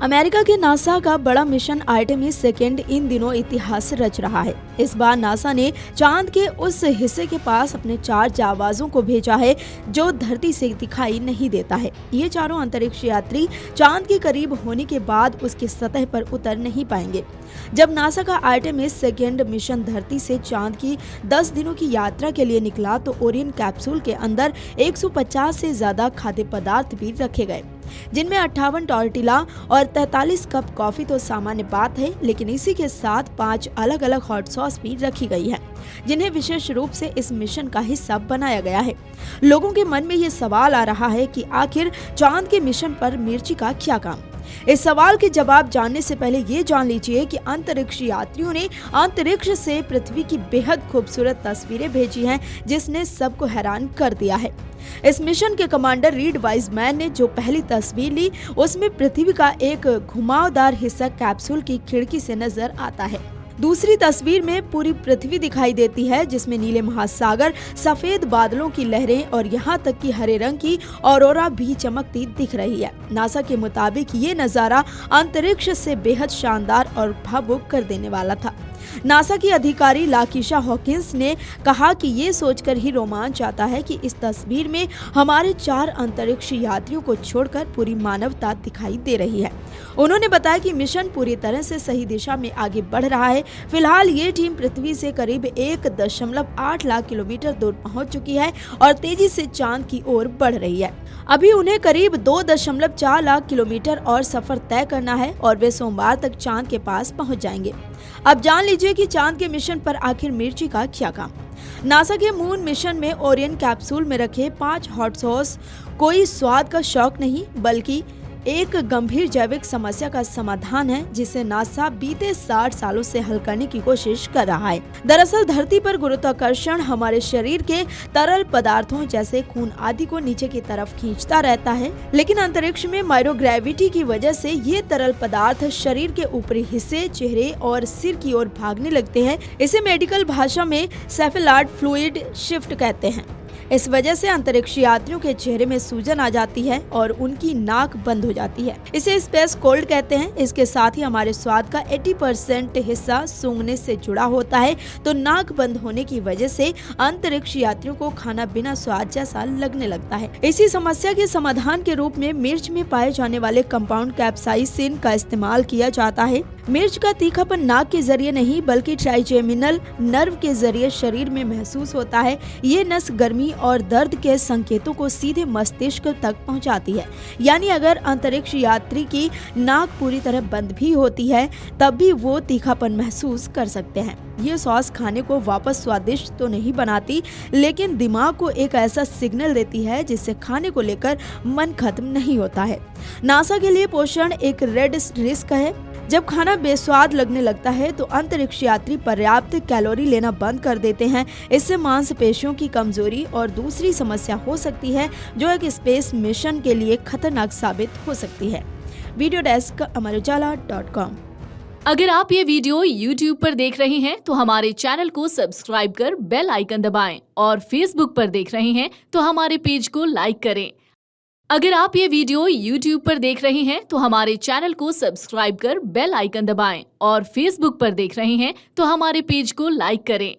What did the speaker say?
America के NASA का बड़ा मिशन आर्टेमिस सेकेंड इन दिनों इतिहास रच रहा है। इस बार नासा ने चांद के उस हिस्से के पास अपने 4 जांबाजों को भेजा है जो धरती से दिखाई नहीं देता है। ये चारों अंतरिक्ष यात्री चांद के करीब होने के बाद उसकी सतह पर उतर नहीं पाएंगे। जब नासा का आर्टेमिस सेकेंड मिशन धरती से चांद की 10 दिनों की यात्रा के लिए निकला तो ओरियन कैप्सूल के अंदर 150 से ज्यादा खाद्य पदार्थ भी रखे गए, जिनमें 58 टॉर्टिला और 43 कप कॉफी तो सामान्य बात है, लेकिन इसी के साथ 5 अलग अलग हॉट सॉस भी रखी गई है, जिन्हें विशेष रूप से इस मिशन का हिस्सा बनाया गया है। लोगों के मन में ये सवाल आ रहा है कि आखिर चांद के मिशन पर मिर्ची का क्या काम। इस सवाल के जवाब जानने से पहले ये जान लीजिए कि अंतरिक्ष यात्रियों ने अंतरिक्ष से पृथ्वी की बेहद खूबसूरत तस्वीरें भेजी हैं, जिसने सबको हैरान कर दिया है। इस मिशन के कमांडर रीड वाइजमैन ने जो पहली तस्वीर ली, उसमें पृथ्वी का एक घुमावदार हिस्सा कैप्सूल की खिड़की से नजर आता है। दूसरी तस्वीर में पूरी पृथ्वी दिखाई देती है, जिसमें नीले महासागर, सफेद बादलों की लहरें और यहाँ तक कि हरे रंग की ऑरोरा भी चमकती दिख रही है। नासा के मुताबिक ये नजारा अंतरिक्ष से बेहद शानदार और भावुक कर देने वाला था। नासा की अधिकारी लाकीशा हॉकिंस ने कहा कि ये सोचकर ही रोमांच आता है कि इस तस्वीर में हमारे 4 अंतरिक्ष यात्रियों को छोड़कर पूरी मानवता दिखाई दे रही है। उन्होंने बताया कि मिशन पूरी तरह से सही दिशा में आगे बढ़ रहा है। फिलहाल ये टीम पृथ्वी से करीब 1.8 लाख किलोमीटर दूर पहुंच चुकी है और तेजी से चांद की ओर बढ़ रही है। अभी उन्हें करीब 2.4 लाख किलोमीटर और सफर तय करना है और वे सोमवार तक चांद के पास पहुंच जाएंगे। अब जान लीजिए कि चांद के मिशन पर आखिर मिर्ची का क्या काम। नासा के मून मिशन में ओरियन कैप्सूल में रखे 5 हॉट सॉस कोई स्वाद का शौक नहीं, बल्कि एक गंभीर जैविक समस्या का समाधान है, जिसे नासा बीते 60 सालों से हल करने की कोशिश कर रहा है। दरअसल धरती पर गुरुत्वाकर्षण हमारे शरीर के तरल पदार्थों जैसे खून आदि को नीचे की तरफ खींचता रहता है, लेकिन अंतरिक्ष में माइक्रोग्रेविटी की वजह से ये तरल पदार्थ शरीर के ऊपरी हिस्से, चेहरे और सिर की ओर भागने लगते हैं। इसे मेडिकल भाषा में सेफेलॉइड फ्लूइड शिफ्ट कहते हैं। इस वजह से अंतरिक्ष यात्रियों के चेहरे में सूजन आ जाती है और उनकी नाक बंद हो जाती है। इसे स्पेस कोल्ड कहते हैं। इसके साथ ही हमारे स्वाद का 80% हिस्सा सूंघने से जुड़ा होता है, तो नाक बंद होने की वजह से अंतरिक्ष यात्रियों को खाना बिना स्वाद जैसा लगने लगता है। इसी समस्या के समाधान के रूप में मिर्च में पाए जाने वाले कंपाउंड कैप्साइसिन का इस्तेमाल किया जाता है। मिर्च का तीखापन नाक के जरिए नहीं, बल्कि ट्राइजेमिनल नर्व के जरिए शरीर में महसूस होता है। ये नस गर्मी और दर्द के संकेतों को सीधे मस्तिष्क तक पहुंचाती है। यानी अगर अंतरिक्ष यात्री की नाक पूरी तरह बंद भी होती है, तब भी वो तीखापन महसूस कर सकते हैं। ये सॉस खाने को वापस स्वादिष्ट तो नहीं बनाती, लेकिन दिमाग को एक ऐसा सिग्नल देती है जिससे खाने को लेकर मन खत्म नहीं होता है। नासा के लिए पोषण एक रेड रिस्क है। जब खाना बेस्वाद लगने लगता है तो अंतरिक्ष यात्री पर्याप्त कैलोरी लेना बंद कर देते हैं। इससे मांसपेशियों की कमजोरी और दूसरी समस्या हो सकती है, जो एक स्पेस मिशन के लिए खतरनाक साबित हो सकती है। Video desk amarujala.com। अगर आप ये वीडियो YouTube पर देख रहे हैं तो हमारे चैनल को सब्सक्राइब कर बेल आइकन दबाएं, और Facebook पर देख रहे हैं तो हमारे पेज को लाइक करें। अगर आप ये वीडियो YouTube पर देख रहे हैं तो हमारे चैनल को सब्सक्राइब कर बेल आइकन दबाएं, और Facebook पर देख रहे हैं तो हमारे पेज को लाइक करें।